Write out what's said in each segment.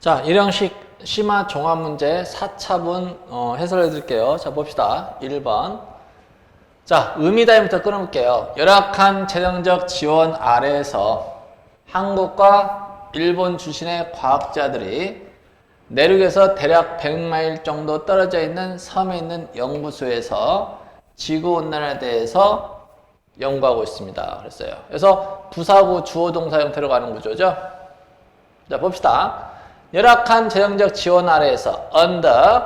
자, 일형식 심화 종합 문제 4차분 해설해 드릴게요. 자, 봅시다. 1번. 자, 의미다임부터 끊어볼게요. 열악한 재정적 지원 아래에서 한국과 일본 출신의 과학자들이 내륙에서 대략 100마일 정도 떨어져 있는 섬에 있는 연구소에서 지구온난화에 대해서 연구하고 있습니다. 그랬어요. 그래서 부사구 주어동사 형태로 가는 구조죠. 자, 봅시다. 열악한 재정적 지원 아래에서 under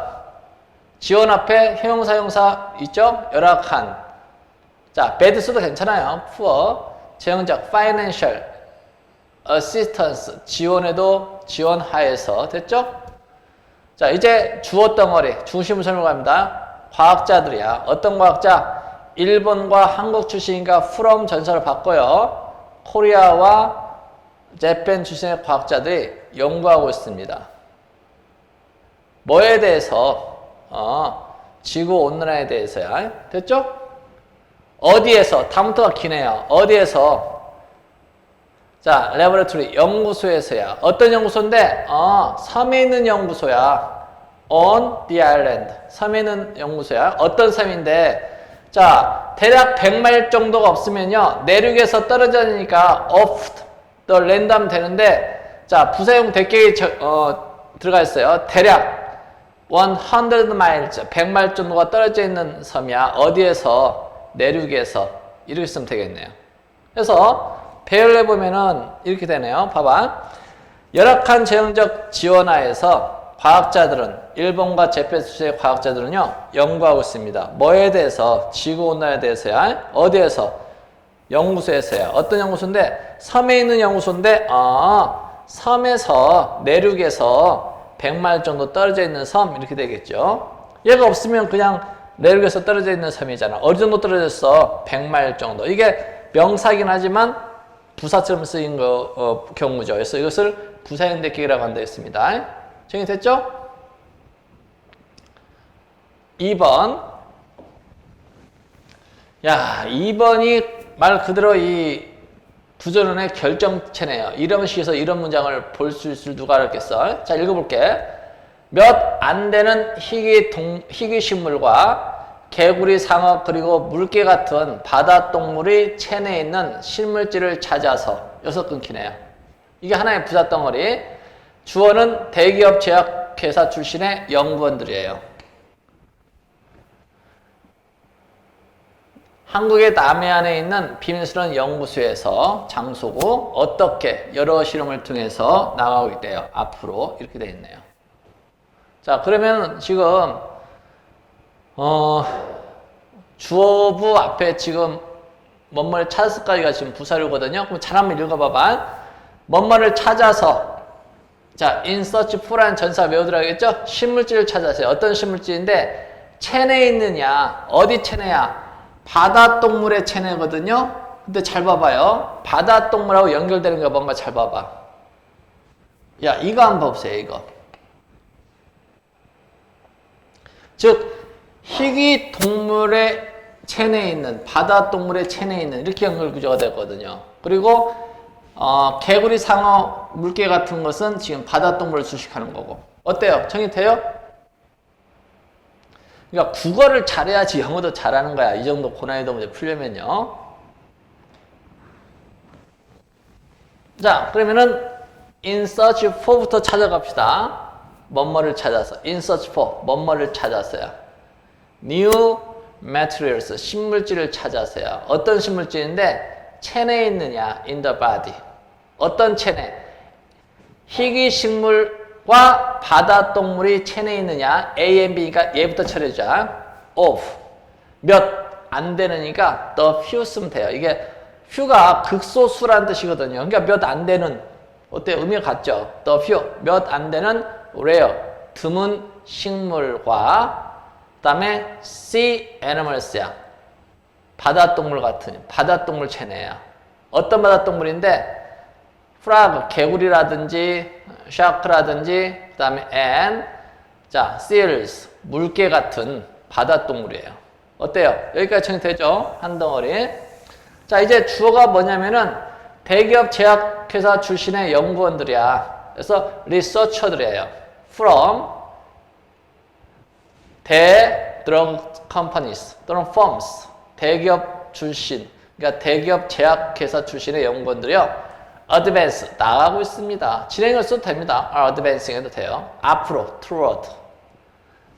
지원 앞에 형용사 있죠? 열악한. 자, bad 써도 괜찮아요. poor 재정적 financial assistance 지원에도 지원하에서 됐죠? 자, 이제 주어 덩어리 중심을 설명합니다. 과학자들이야. 어떤 과학자? 일본과 한국 출신이니까 from 전사를 바꿔요. 코리아와 재팬 출신의 과학자들이 연구하고 있습니다. 뭐에 대해서? 지구온난화에 대해서야. 됐죠? 어디에서? 다음부터가 기네요. 어디에서? 자, 레버레토리 연구소에서야. 어떤 연구소인데? 섬에 있는 연구소야. On the island. 섬에 있는 연구소야. 어떤 섬인데? 자, 대략 100마일 정도가 없으면요. 내륙에서 떨어지니까 off the land 하면 되는데, 자, 부사용 대격이 들어가 있어요. 대략 100 miles, 100마일 정도가 떨어져 있는 섬이야. 어디에서? 내륙에서. 이렇게 쓰면 되겠네요. 그래서 배열을 해보면은 이렇게 되네요. 봐봐. 열악한 재정적 지원하에서 과학자들은, 일본과 재팬 출신의 과학자들은요, 연구하고 있습니다. 뭐에 대해서? 지구온난화에 대해서야. 어디에서? 연구소에서야. 어떤 연구소인데? 섬에 있는 연구소인데, 섬에서, 내륙에서 100마일 정도 떨어져 있는 섬, 이렇게 되겠죠. 얘가 없으면 그냥 내륙에서 떨어져 있는 섬이잖아. 어느 정도 떨어졌어? 100마일 정도. 이게 명사긴 하지만 부사처럼 쓰인 경우죠. 그래서 이것을 부사형 대격이라고 한다 했습니다. 정리됐죠? 2번. 야, 2번이 말 그대로 이 부전원의 결정체네요. 이런 식에서 이런 문장을 볼 수 있을 누가 알았겠어? 자, 읽어볼게. 몇 안 되는 희귀 식물과 개구리, 상어, 그리고 물개 같은 바다 동물이 체내에 있는 실물질을 찾아서. 여기서 끊기네요. 이게 하나의 부사 덩어리. 주어는 대기업 제약회사 출신의 연구원들이에요. 한국의 남해안에 있는 비밀스러운 연구소에서 장소고 어떻게 여러 실험을 통해서 나가고 있대요. 앞으로 이렇게 되어 있네요. 자, 그러면 지금 주어부 앞에 지금 뭔뭐를 찾았을까지가 지금 부사류거든요. 그럼 잘 한번 읽어봐봐. 뭔뭐를 찾아서. 자, in search for라는 전사 외우더라겠죠? 신물질을 찾아서요. 어떤 신물질인데 체내에 있느냐? 어디 체내야? 바다 동물의 체내거든요. 근데 잘 봐봐요. 바다 동물하고 연결되는 거 뭔가 잘 봐봐. 야, 이거 한번 보세요. 이거. 즉 희귀 동물의 체내에 있는, 바다 동물의 체내에 있는 이렇게 연결 구조가 되거든요. 그리고 개구리, 상어, 물개 같은 것은 지금 바다 동물을 수식하는 거고. 어때요? 정의돼요? 그러니까 국어를 잘해야지 영어도 잘하는 거야. 이 정도 고난이도 문제 풀려면요. 자, 그러면은 in search for부터 찾아갑시다. 뭐뭐를 찾아서. in search for 뭐뭐를 찾아서요. new materials 신물질을 찾아서요. 어떤 신물질인데 체내에 있느냐? in the body. 어떤 체내? 희귀 식물과 바다 동물이 체내에 있느냐? A and B니까 얘부터 처리해줘. of. 몇 안 되느니까 the few 쓰면 돼요. 이게 few가 극소수라는 뜻이거든요. 그러니까 몇 안 되는. 어때요? 의미가 같죠? the few. 몇 안 되는 rare. 드문 식물과 그 다음에 sea animals야. 바다 동물 같은. 바다 동물 체내야. 어떤 바다 동물인데 frog, 개구리라든지 shark라든지 그 다음에 and 자, seals, 물개 같은 바다 동물이에요. 어때요? 여기까지 정리되죠? 한 덩어리. 자, 이제 주어가 뭐냐면은 대기업 제약회사 출신의 연구원들이야. 그래서 리서처들이에요. From drug companies 또는 firms, 대기업 출신, 그러니까 대기업 제약회사 출신의 연구원들이요. advance, 나가고 있습니다. 진행을 써도 됩니다. are advancing 해도 돼요. 앞으로, toward.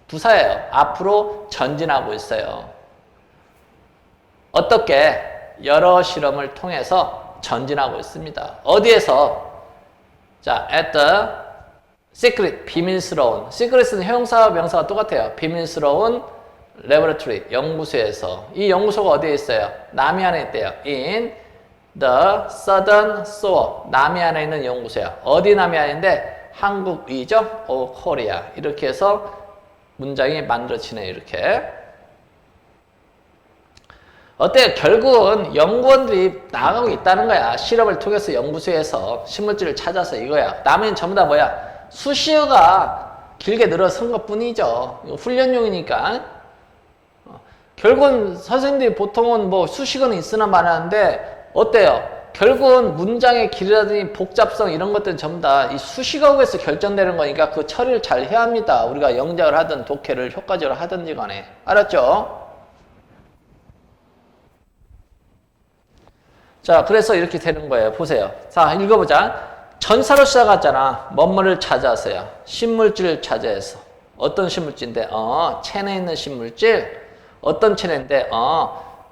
부사예요. 앞으로 전진하고 있어요. 어떻게? 여러 실험을 통해서 전진하고 있습니다. 어디에서? 자, at the secret, 비밀스러운. secret은 형용사와 명사가 똑같아요. 비밀스러운 laboratory, 연구소에서. 이 연구소가 어디에 있어요? 남해안에 있대요. in the southern shore, 남해안에 있는 연구소야. 어디 남해안인데? 한국 위죠? of Korea. 이렇게 해서 문장이 만들어지네, 이렇게. 어때요? 결국은 연구원들이 나가고 있다는 거야. 실험을 통해서 연구소에서 신물질을 찾아서 이거야. 남은 전부 다 뭐야? 수시어가 길게 늘어선 것 뿐이죠. 이거 훈련용이니까. 결국은 선생님들이 보통은 뭐 수식어는 있으나 말하는데 어때요? 결국은 문장의 길이라든지 복잡성 이런 것들은 전부 다 이 수식어에서 결정되는 거니까 그 처리를 잘 해야 합니다. 우리가 영작을 하든 독해를 효과적으로 하든지 간에. 알았죠? 자, 그래서 이렇게 되는 거예요. 보세요. 자, 읽어보자. 전사로 시작하잖아. 뭐뭐를 찾아서요. 신물질을 찾아서. 어떤 신물질인데? 체내에 있는 신물질. 어떤 체내인데?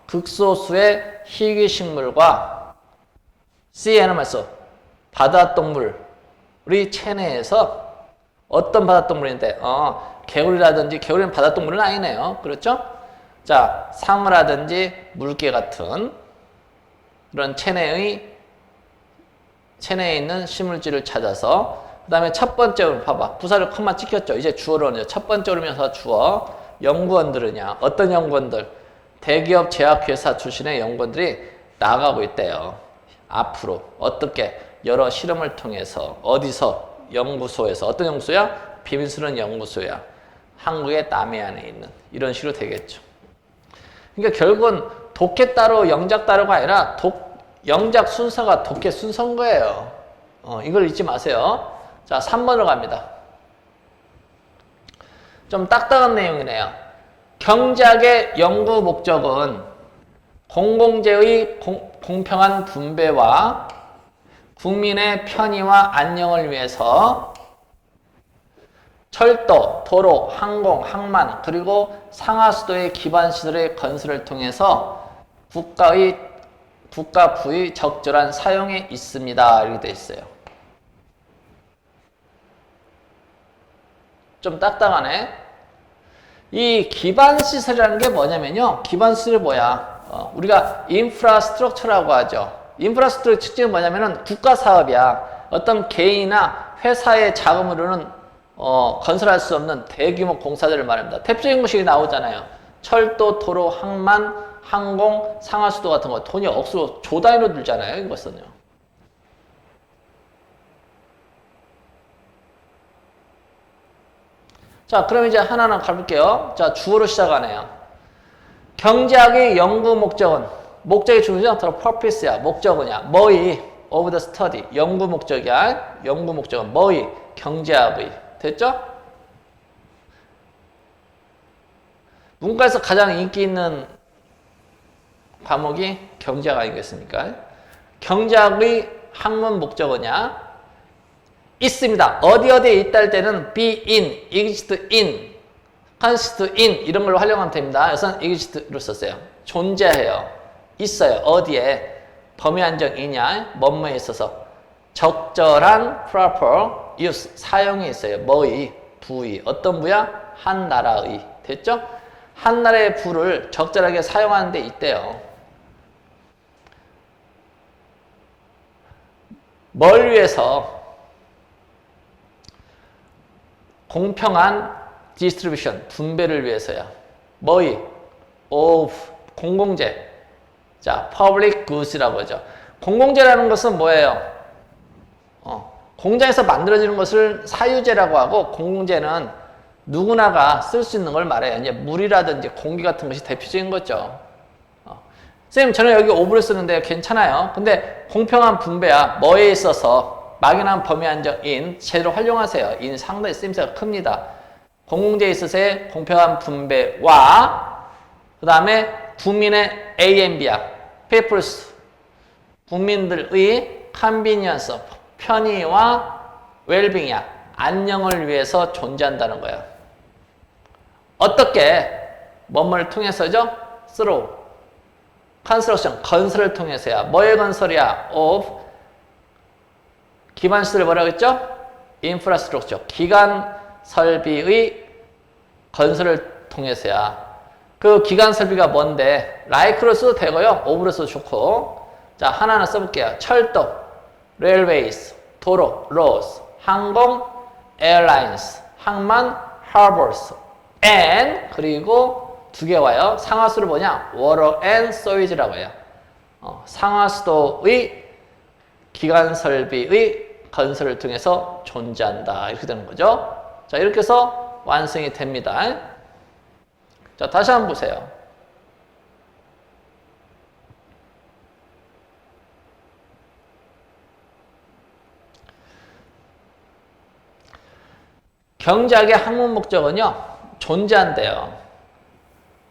극소수의 희귀식물과 sea animals, 바다동물이 체내에서 어떤 바다동물인데? 개구리라든지, 개구리는 바다동물은 아니네요. 그렇죠? 자, 상어라든지 물개 같은 그런 체내에 있는 식물질을 찾아서 그 다음에 첫 번째로 봐봐. 부사를 컴마 찍혔죠. 이제 주어로는 첫 번째로면서 주어. 연구원들은요. 어떤 연구원들? 대기업 제약회사 출신의 연구원들이 나가고 있대요. 앞으로. 어떻게? 여러 실험을 통해서. 어디서? 연구소에서. 어떤 연구소야? 비밀스러운 연구소야. 한국의 남해안에 있는. 이런 식으로 되겠죠. 그러니까 결국은 독해 따로 영작 따로가 아니라 영작 순서가 독해 순서인 거예요. 이걸 잊지 마세요. 자, 3번으로 갑니다. 좀 딱딱한 내용이네요. 경제학의 연구 목적은 공공재의 공평한 분배와 국민의 편의와 안녕을 위해서 철도, 도로, 항공, 항만, 그리고 상하수도의 기반시설의 건설을 통해서 국가 부의 적절한 사용에 있습니다. 이렇게 되어 있어요. 좀 딱딱하네. 이 기반시설이라는 게 뭐냐면요. 기반시설이 뭐야? 우리가 인프라스트럭처라고 하죠. 인프라스트럭처의 특징은 뭐냐면은 국가사업이야. 어떤 개인이나 회사의 자금으로는 건설할 수 없는 대규모 공사들을 말합니다. 대표적인 것이 나오잖아요. 철도, 도로, 항만, 항공, 상하수도 같은 거 돈이 억수로 조 단위로 들잖아요. 이것은요. 자, 그럼 이제 하나하나 가볼게요. 자, 주어로 시작하네요. 경제학의 연구 목적은, 목적이 중요하죠? 더 purpose야. 목적은야. 뭐이? of the study. 연구 목적이야. 연구 목적은 뭐이? 경제학의. 됐죠? 문과에서 가장 인기 있는 과목이 경제학 아니겠습니까? 경제학의 학문 목적은야? 있습니다. 어디에 있다 할 때는 be in, exist in, consist in 이런 걸로 활용하면 됩니다. 그래서 exist로 썼어요. 존재해요. 있어요. 어디에? 범위 한정이냐? 뭐뭐에 있어서 적절한 proper use, 사용이 있어요. 뭐의? 부의. 어떤 부야? 한 나라의. 됐죠? 한 나라의 부를 적절하게 사용하는 데 있대요. 뭘 위해서? 공평한 distribution, 분배를 위해서야. 뭐의? of, 공공재. 자, public goods라고 하죠. 공공재라는 것은 뭐예요? 공장에서 만들어지는 것을 사유재라고 하고, 공공재는 누구나가 쓸 수 있는 걸 말해요. 이제 물이라든지 공기 같은 것이 대표적인 거죠. 선생님, 저는 여기 of를 쓰는데 괜찮아요. 근데 공평한 분배야. 뭐에 있어서? 막연한 범위 한정 in 제대로 활용하세요. in 상당히 쓰임새가 큽니다. 공공재 있으세요. 공평한 분배와 그 다음에 국민의 A&B야. people's 국민들의 convenience 편의와 웰빙이야. 안녕을 위해서 존재한다는 거야. 어떻게? 뭐뭐를 통해서죠? through construction 건설을 통해서야. 뭐의 건설이야? of 기반 시설을 뭐라고 했죠? infrastructure 기간 설비의 건설을 통해서야. 그 기간 설비가 뭔데? like로 써도 되고요. of로 써도 좋고. 자, 하나하나 써볼게요. 철도, railways, 도로, roads, 항공, airlines, 항만, harbors, and 그리고 두 개 와요. 상하수를 뭐냐? water and sewage라고 해요. 상하수도의 기간 설비의 건설을 통해서 존재한다. 이렇게 되는 거죠. 자, 이렇게 해서 완성이 됩니다. 자, 다시 한번 보세요. 경제학의 학문 목적은요, 존재한대요.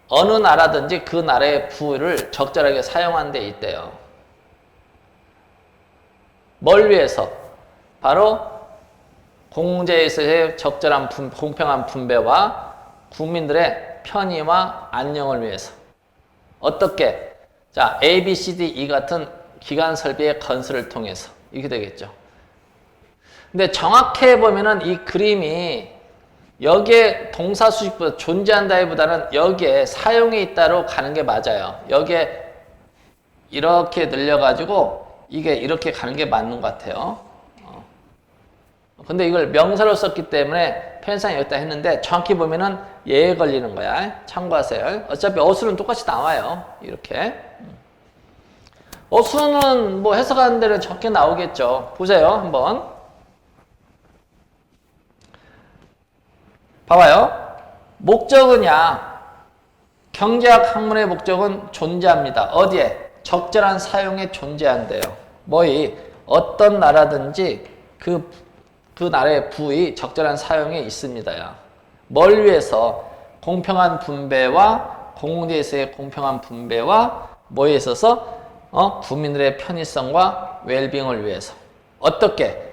어느 나라든지 그 나라의 부를 적절하게 사용하는 데 있대요. 뭘 위해서? 바로 공제에서의 적절한 공평한 분배와 국민들의 편의와 안녕을 위해서. 어떻게? 자, A, B, C, D, E 같은 기관 설비의 건설을 통해서. 이렇게 되겠죠. 근데 정확히 보면은 이 그림이 여기에 동사 수식보다 존재한다기보다는 여기에 사용에 있다로 가는 게 맞아요. 여기에 이렇게 늘려가지고 이게 이렇게 가는 게 맞는 것 같아요. 근데 이걸 명사로 썼기 때문에 편의상 여기다 했는데 정확히 보면은 예에 걸리는 거야. 참고하세요. 어차피 어수는 똑같이 나와요. 이렇게. 어수는 뭐 해석하는 데는 적게 나오겠죠. 보세요. 한번. 봐봐요. 목적은야. 경제학 학문의 목적은 존재합니다. 어디에? 적절한 사용에 존재한대요. 뭐이? 어떤 나라든지 그 나라의 부의 적절한 사용에 있습니다야. 뭘 위해서? 공평한 분배와 공공재에서의 공평한 분배와 뭐에 있어서? 국민들의 편의성과 웰빙을 위해서. 어떻게?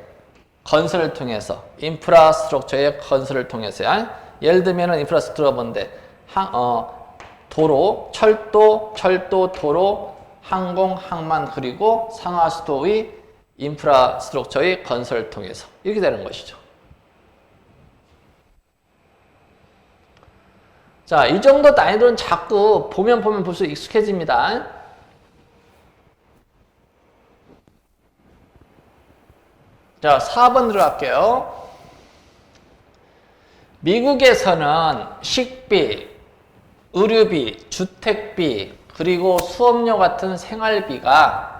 건설을 통해서. 인프라스트럭처의 건설을 통해서야. 예를 들면은 인프라스트럭처가 뭔데? 도로, 철도, 도로, 항공, 항만 그리고 상하수도의 인프라스트럭처의 건설을 통해서 이렇게 되는 것이죠. 자, 이 정도 난이도는 자꾸 보면 볼수록 익숙해집니다. 자, 4번 들어갈게요. 미국에서는 식비, 의료비, 주택비, 그리고 수업료 같은 생활비가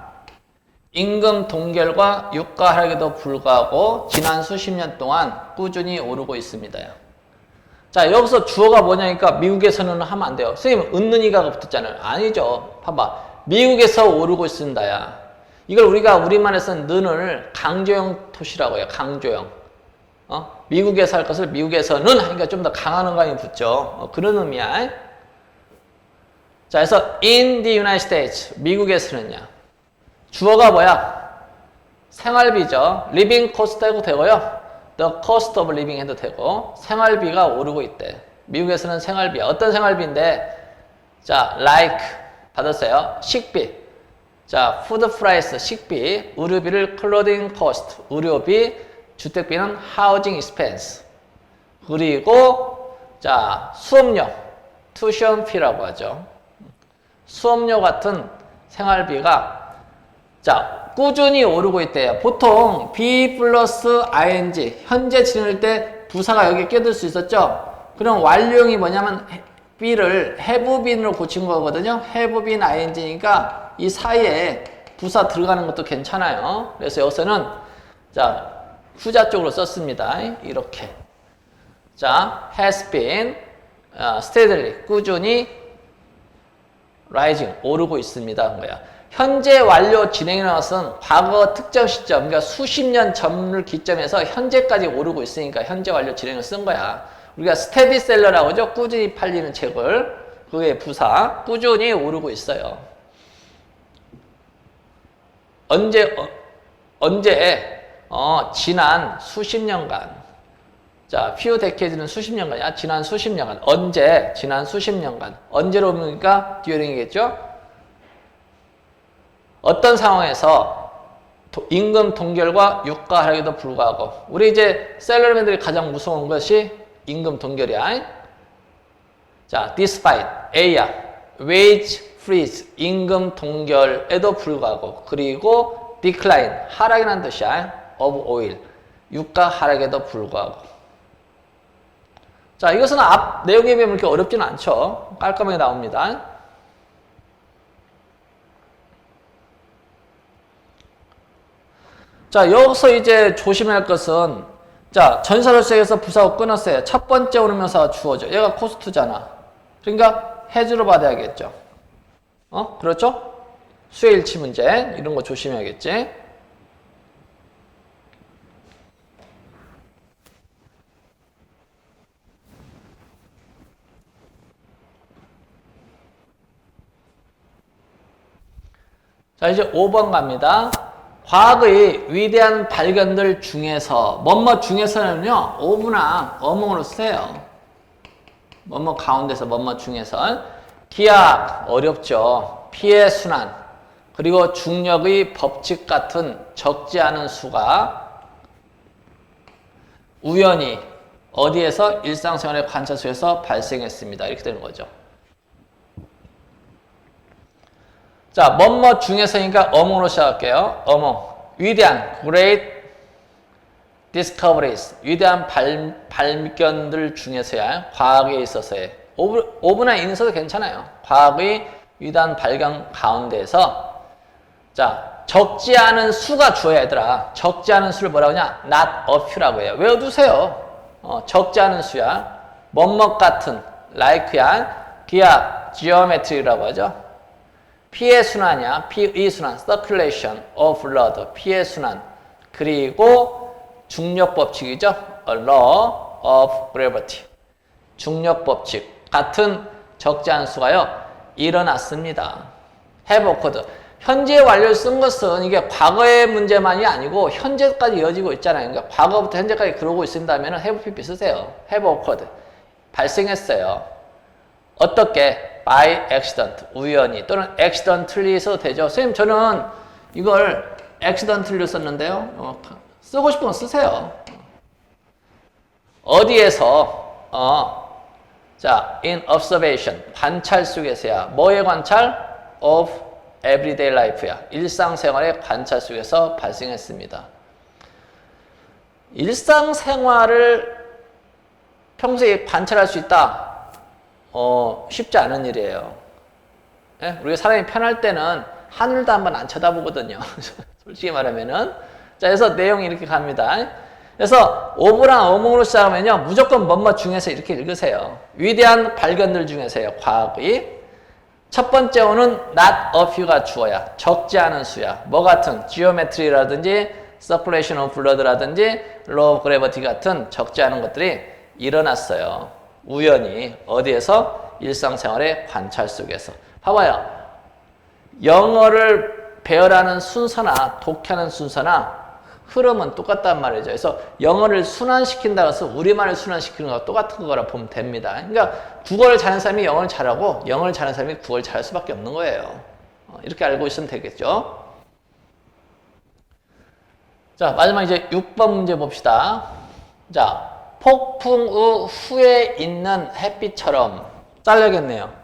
임금 동결과 유가 하락에도 불구하고 지난 수십 년 동안 꾸준히 오르고 있습니다. 자, 여기서 주어가 뭐냐니까 미국에서는 하면 안 돼요. 선생님, 은는이가 붙었잖아요. 아니죠. 봐봐. 미국에서 오르고 있습니다야. 이걸 우리가 우리말에서는 는을 강조형 토시라고 해요. 강조형. 미국에서 할 것을 미국에서는 하니까 좀 더 강한 어감이 붙죠. 그런 의미야. 자, 그래서 in the United States, 미국에서는요. 주어가 뭐야? 생활비죠. living cost 해도 되고요. the cost of living 해도 되고 생활비가 오르고 있대. 미국에서는 생활비. 어떤 생활비인데? 자, like 받았어요. 식비. 자, food price, 식비. 의료비를 clothing cost, 의료비. 주택비는 housing expense. 그리고 자, 수업료, tuition fee라고 하죠. 수업료 같은 생활비가 자, 꾸준히 오르고 있대요. 보통 be 플러스 ing 현재 진행할 때 부사가 여기에 껴들 수 있었죠. 그럼 완료형이 뭐냐면 be를 have been으로 고친 거거든요. have been ing니까 이 사이에 부사 들어가는 것도 괜찮아요. 그래서 여기서는 자, 후자 쪽으로 썼습니다. 이렇게. 자, has been steadily 꾸준히 rising 오르고 있습니다. 한 거야. 현재 완료 진행이라는 것은 과거 특정 시점, 그러니까 수십 년 전을 기점에서 현재까지 오르고 있으니까 현재 완료 진행을 쓴 거야. 우리가 스테디셀러라고 하죠. 꾸준히 팔리는 책을. 그게 부사. 꾸준히 오르고 있어요. 지난 수십 년간. 자, few decade는 수십 년간이야. 지난 수십 년간. 지난 수십 년간. 언제로 옵니까? during이겠죠? 어떤 상황에서 임금 동결과 유가 하락에도 불구하고 우리 이제 셀러리맨들이 가장 무서운 것이 임금 동결이야. 자, despite A야. wage freeze 임금 동결에도 불구하고 그리고 decline 하락이라는 뜻이야. of oil 유가 하락에도 불구하고. 자, 이것은 앞 내용에 비하면 그렇게 어렵지는 않죠. 깔끔하게 나옵니다. 자, 여기서 이제 조심해야 할 것은 자, 전사절세에서 부사고 끊었어요. 첫 번째 오는 명사가 주어져. 얘가 코스트잖아. 그러니까 해주로 받아야겠죠. 그렇죠? 수요일치 문제 이런 거 조심해야겠지. 자, 이제 5번 갑니다. 과학의 위대한 발견들 중에서 뭐뭐 중에서는요. 오브나 어몽으로 쓰세요. 뭐뭐 가운데서 뭐뭐 중에서 기하 어렵죠. 피의 순환 그리고 중력의 법칙 같은 적지 않은 수가 우연히 어디에서 일상생활의 관찰 속에서 발생했습니다. 이렇게 되는 거죠. 자, 뭐뭐 중에서니까 어몽으로 시작할게요. 어몽. 위대한, great discoveries. 위대한 발견들 중에서야 과학에 있어서의 오브나 인서도 괜찮아요. 과학의 위대한 발견 가운데에서 자, 적지 않은 수가 주어야 얘들아. 적지 않은 수를 뭐라고 하냐? not a few라고 해요. 외워두세요. 적지 않은 수야. 뭐뭐 같은, like야. 기하, geometry라고 하죠. 피의 순환이야. 피의 순환, circulation of blood, 피의 순환. 그리고 중력 법칙이죠. A law of gravity. 중력 법칙 같은 적지 않은 수가요. 일어났습니다. have occurred. 현재 완료를 쓴 것은 이게 과거의 문제만이 아니고 현재까지 이어지고 있잖아요. 그러니까 과거부터 현재까지 그러고 있다면 have pp 쓰세요. have occurred. 발생했어요. 어떻게? by accident, 우연히 또는 accidentally 써도 되죠. 선생님 저는 이걸 accidentally 썼는데요. 쓰고 싶은 건 쓰세요. 어디에서? 자, in observation, 관찰 속에서야. 뭐의 관찰? of everyday life야. 일상생활의 관찰 속에서 발생했습니다. 일상생활을 평소에 관찰할 수 있다. 쉽지 않은 일이에요. 예? 우리가 사람이 편할 때는 하늘도 한번 안 쳐다보거든요. 솔직히 말하면은. 자, 그래서 내용이 이렇게 갑니다. 그래서 오브랑 어몽으로 시작하면요. 무조건 뭐뭐 중에서 이렇게 읽으세요. 위대한 발견들 중에서요. 과학이. 첫 번째 오는 not a few가 주어야. 적지 않은 수야. 뭐 같은? geometry라든지 circulation of blood라든지 law of gravity 같은 적지 않은 것들이 일어났어요. 우연히 어디에서? 일상생활의 관찰 속에서. 봐봐요. 영어를 배열하는 순서나 독해하는 순서나 흐름은 똑같단 말이죠. 그래서 영어를 순환시킨다고 해서 우리말을 순환시키는 거와 똑같은 거라 보면 됩니다. 그러니까 국어를 잘하는 사람이 영어를 잘하고 영어를 잘하는 사람이 국어를 잘할 수밖에 없는 거예요. 이렇게 알고 있으면 되겠죠. 자, 마지막 이제 6번 문제 봅시다. 자, 폭풍 후에 있는 햇빛처럼 잘려겠네요.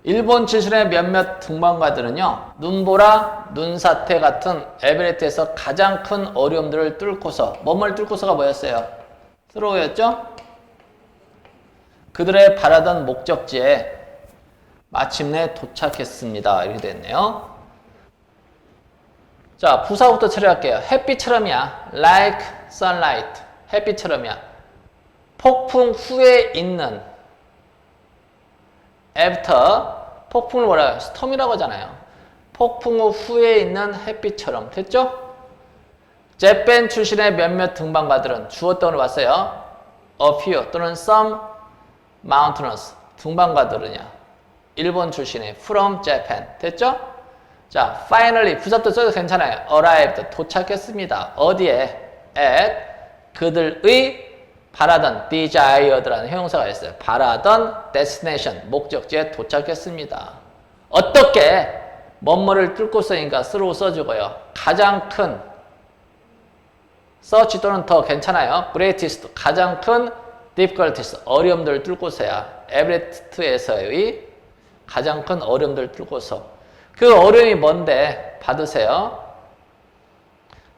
일본 지순의 몇몇 등반가들은요. 눈보라, 눈사태 같은 에베레스트에서 가장 큰 어려움들을 뚫고서 뭐뭘 뚫고서가 뭐였어요? 스로우였죠? 그들의 바라던 목적지에 마침내 도착했습니다. 이렇게 됐네요. 자, 부사부터 처리할게요. 햇빛처럼이야. like sunlight. 햇빛처럼이야. 폭풍 후에 있는 after 폭풍을 뭐라 해요? 스톰이라고 하잖아요. 폭풍 후에 있는 햇빛처럼. 됐죠? 재팬 출신의 몇몇 등반가들은 주어 동으로 봤어요. A few 또는 some mountainous. 등반가들은요. 일본 출신의 from Japan. 됐죠? 자, finally 부사도 써도 괜찮아요. arrived 도착했습니다. 어디에? at 그들의 바라던 desired라는 형용사가 있어요. 바라던 destination 목적지에 도착했습니다. 어떻게 뭐뭐를 뚫고 쓰니까 쓰로 써주고요. 가장 큰 such 또는 더 괜찮아요. greatest 가장 큰 difficulties 어려움들을 뚫고서야 에베레스트에서의 가장 큰 어려움들을 뚫고서 그 어려움이 뭔데 받으세요.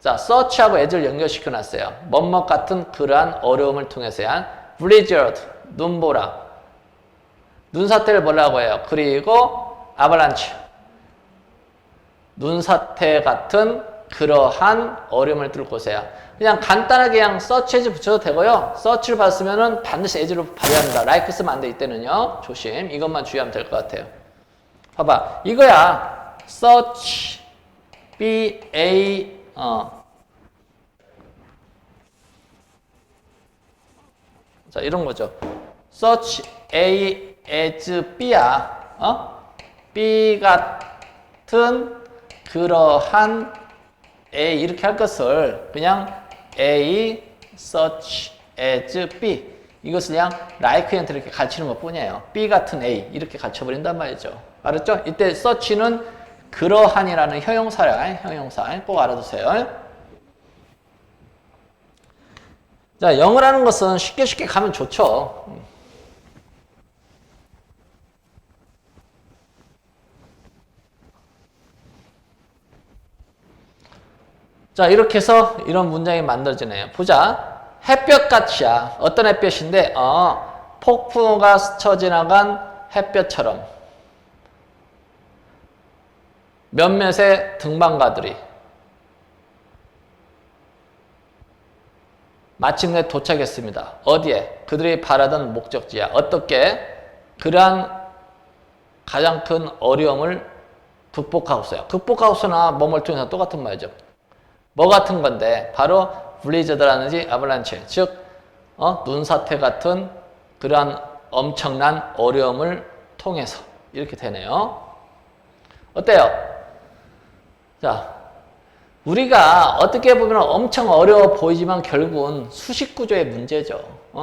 자, search하고 as를 연결시켜 놨어요. 뭐뭐 같은 그러한 어려움을 통해서야 blizzard 눈보라 눈사태를 뭐라고 해요. 그리고 avalanche 눈사태 같은 그러한 어려움을 뚫고서야 그냥 간단하게 그냥 search as 붙여도 되고요. search를 봤으면은 반드시 as로 발휘해야 합니다. like 쓰면 안 돼 이때는요. 조심. 이것만 주의하면 될 것 같아요. 봐봐. 이거야. search B-A 자, 이런 거죠. search A as B야. B 같은 그러한 A 이렇게 할 것을 그냥 A search as B 이것을 그냥 like한테 이렇게 가르치는 것 뿐이에요. B 같은 A 이렇게 가르쳐버린단 말이죠. 알았죠? 이때 search는 그러한이라는 형용사야. 형용사 꼭 알아두세요. 자, 영어라는 것은 쉽게 가면 좋죠. 자, 이렇게 해서 이런 문장이 만들어지네요. 보자. 햇볕같이야. 어떤 햇볕인데? 폭풍우가 스쳐 지나간 햇볕처럼 몇몇의 등반가들이 마침내 도착했습니다. 어디에? 그들이 바라던 목적지야. 어떻게? 그러한 가장 큰 어려움을 극복하고서요. 극복하고서나 뭐뭘 통해서 똑같은 말이죠. 뭐 같은 건데? 바로 블리저드라든지 아블란체, 즉 눈사태 같은 그러한 엄청난 어려움을 통해서 이렇게 되네요. 어때요? 자, 우리가 어떻게 보면 엄청 어려워 보이지만 결국은 수식구조의 문제죠.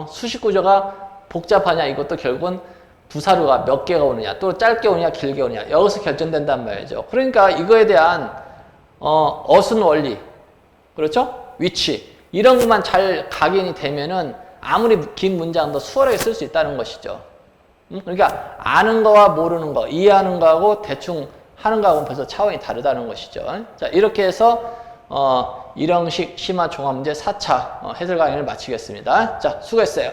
수식구조가 복잡하냐 이것도 결국은 부사류가 몇 개가 오느냐 또 짧게 오느냐 길게 오느냐 여기서 결정된단 말이죠. 그러니까 이거에 대한 어순 원리 그렇죠? 위치 이런 것만 잘 각인이 되면은 아무리 긴 문장도 수월하게 쓸 수 있다는 것이죠. 그러니까 아는 거와 모르는 거 이해하는 거하고 대충 하는 거하고는 벌써 차원이 다르다는 것이죠. 자, 이렇게 해서 일형식 심화 종합문제 4차 해설 강의를 마치겠습니다. 자, 수고했어요.